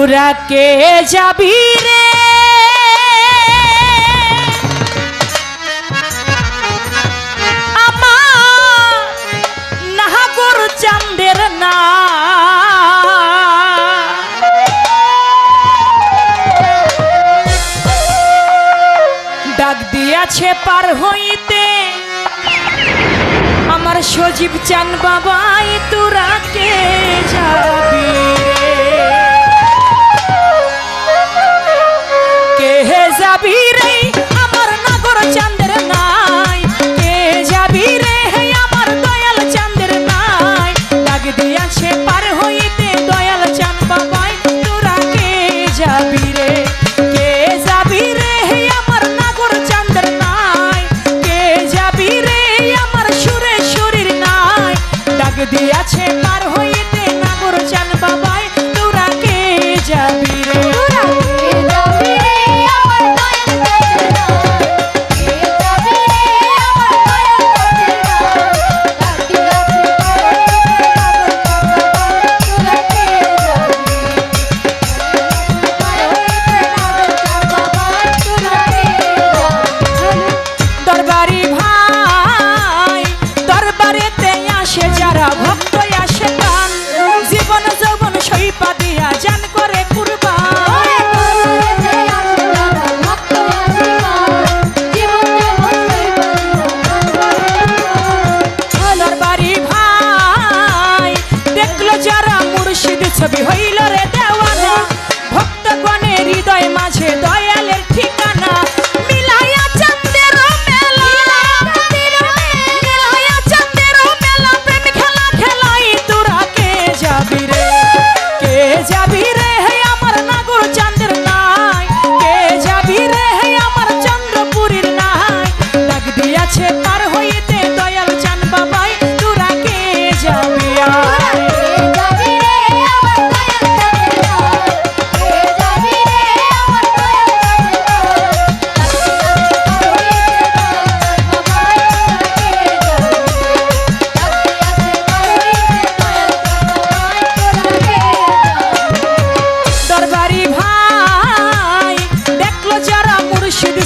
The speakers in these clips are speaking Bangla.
তোরা কে যাবি রে আমার নাগর চাঁদের না ডাক দিয়াছে পার হইতে আমার সজীব চান বাবাই তোরা কে যাবি রে কে যাবি রে আমার নাগর চাঁদের নাই কে যাবি রে আমার দয়াল চাঁদের নাই ডাক দিয়াছে পার হইতে দয়াল চান বাবাই তোরা কে যাবি রে কে যাবি রে আমার নাগর চাঁদের নাই কে যাবি রে আমার সুরে শরীর নাই ডাক দিয়াছে পার হইতে নাগর চান বাবাই তোরা কে যাবি রে ছবি হইল রে দেওয়ানা ভক্ত গণের হৃদয় মাঝে দয়ালের ঠিকানা মিলাইয়া চাঁদের মেলা মিলাইয়া চাঁদের মেলা প্রেম খেলা খেলাই তোরা কে যাবি রে কে যাবি রে আমার নাগর চাঁদের নাই কে যাবি রে আমার চন্দ্রপুরীর নাই ডাক দিয়াছে পার হইতে দয়াল চান বাবাই তোরা কে যাবি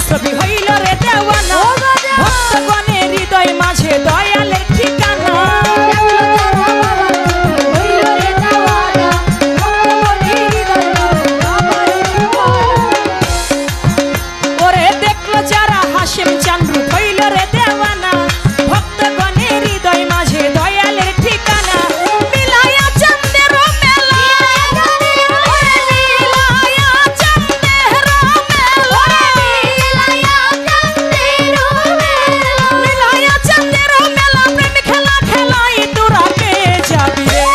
ছবি হইল রে দেওয়ানা ভক্ত গণের হৃদয় মাঝে দয়ালের ঠিকানা ওরে দেখলো যারা হাসিম চান্দ্রু হইল রে দেওয়ানা ভক্ত গণের হৃদয় মাঝে দয়ালের ঠিকানা মিলাইয়া চাঁদের মেলা মিলাইয়া চাঁদের মেলা মিলাইয়া চাঁদের মেলা প্রেম খেলা খেলাই তোরা কে যাবি রে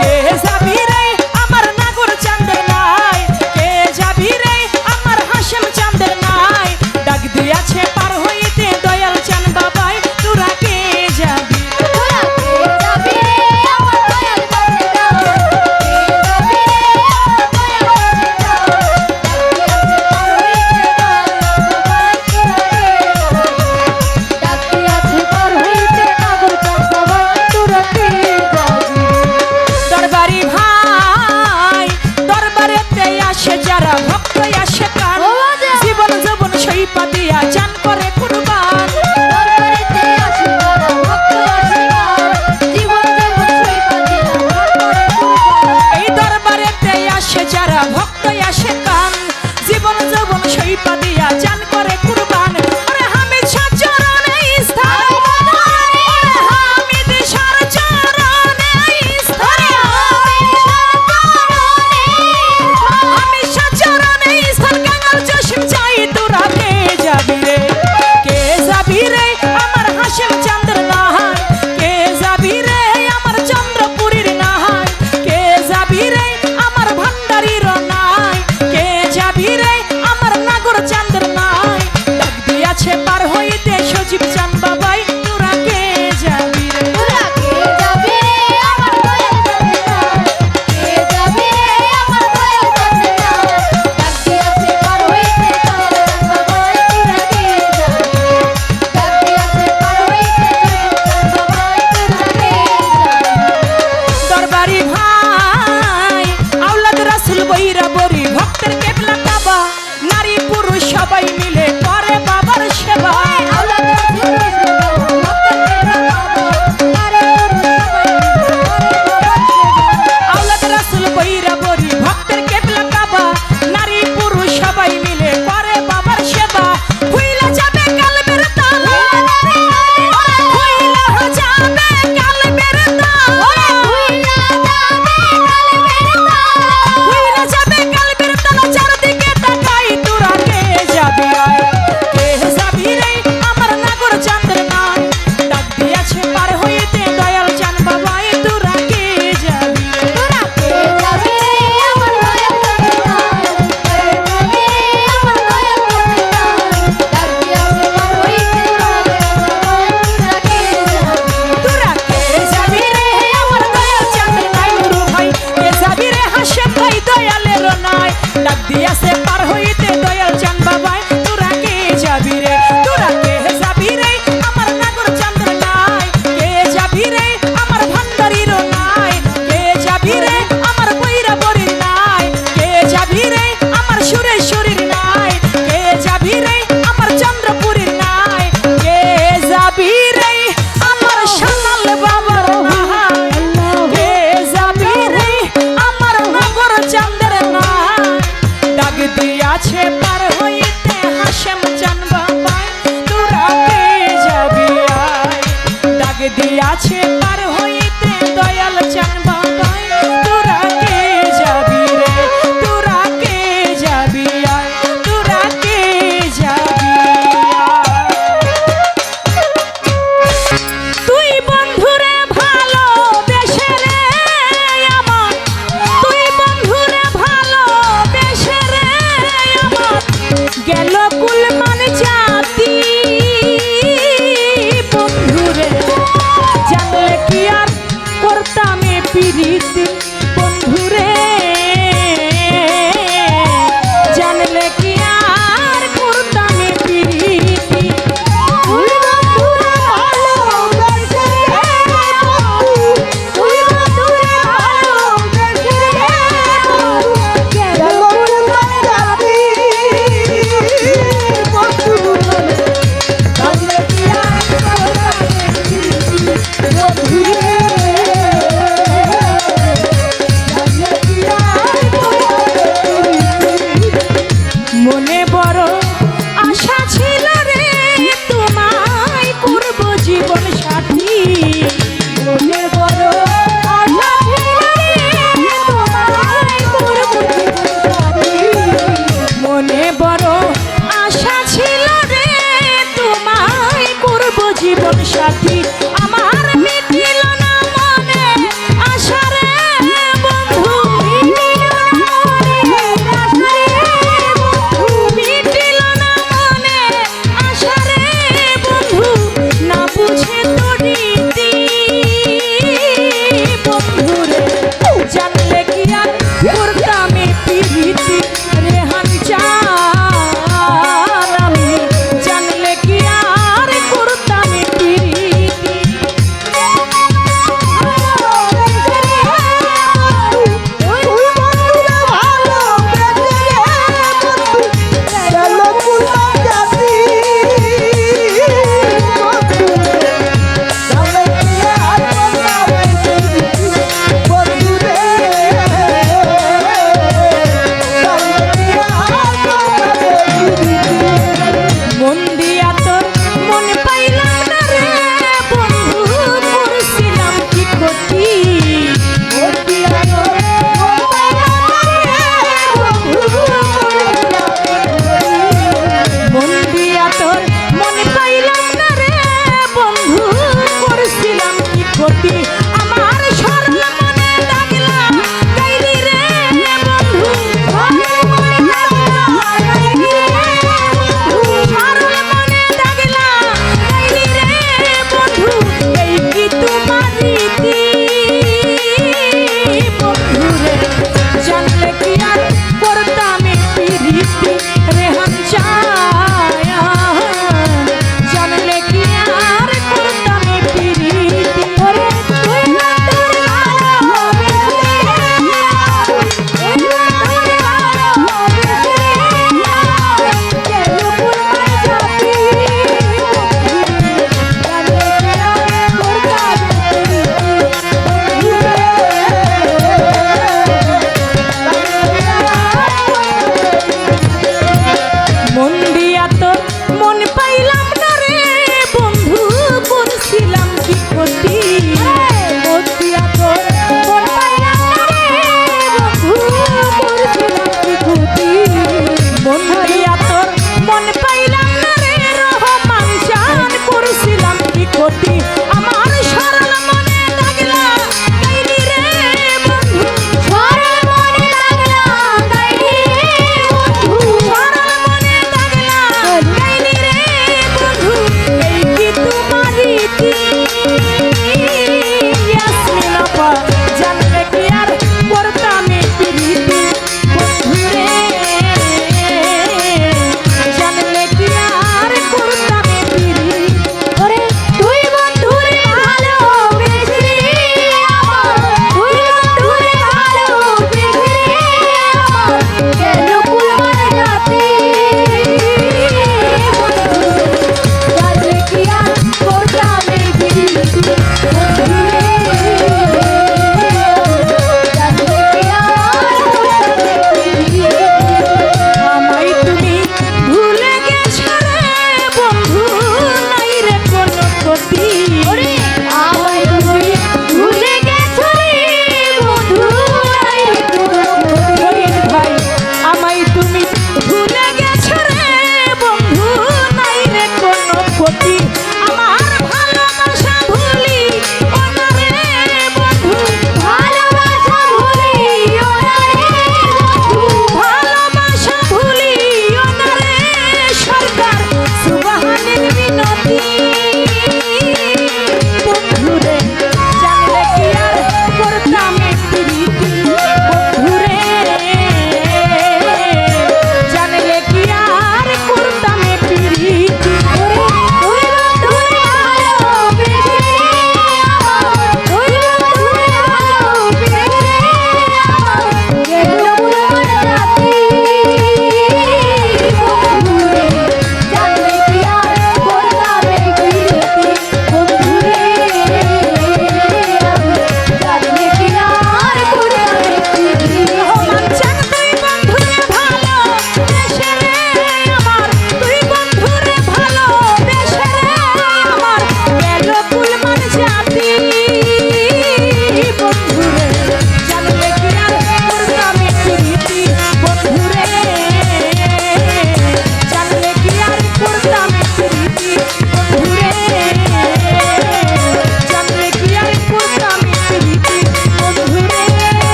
কে যাবি রে আমার নাগর চাঁদের নাই কে যাবি রে আমার হাসিম চাঁদের নাই ডাক দিয়াছে পার হইতে দয়াল চান বাবাই তোরা কে যাবি দরবারি ভাই দরবারেতে আসে যারা ভক্ত আসে কান জীবন যৌবন সইপা দিয়া চান করে কুরবান এই দরবারেতে আসে যারা ভক্ত আসে কান জীবন যৌবন সইপা দিয়া চান করে কুরবান ওরে হামিদ শাহ চরণে স্থান ওরে হামিদ শাহ চরণে স্থান হামিদ শাহ চরণে স্থান কাঙ্গাল জসিম চাই তোরা কে যাবি রে কে যাবি রে আমার হাসিম চাঁদের নাহাই কে যাবি রে আমার চন্দ্রপুরীর নাহাই কে যাবি রে আমার ভান্ডারীর নাই কে যাবি রে আমার নাগর ডাক দিয়াছে পার হইতে দয়াল চাঁদ বাবাই তোরা কে যাবি রে তোরা কে যাবি রে আমার নাগর চাঁদের নাই কে যাবি রে আমার ভান্ডারিরও নাই কে যাবি রে আমার বৈরা বরির নাই কে যাবি রে আমার সুরেশ্বরীর নাই কে যাবি রে আমার চন্দ্রপুরীর নাই কে যাবি রে আমার সানাল বাবার নাই কে যাবি রে আমার নাগর চাঁদের নাই ডাক দিয়াছে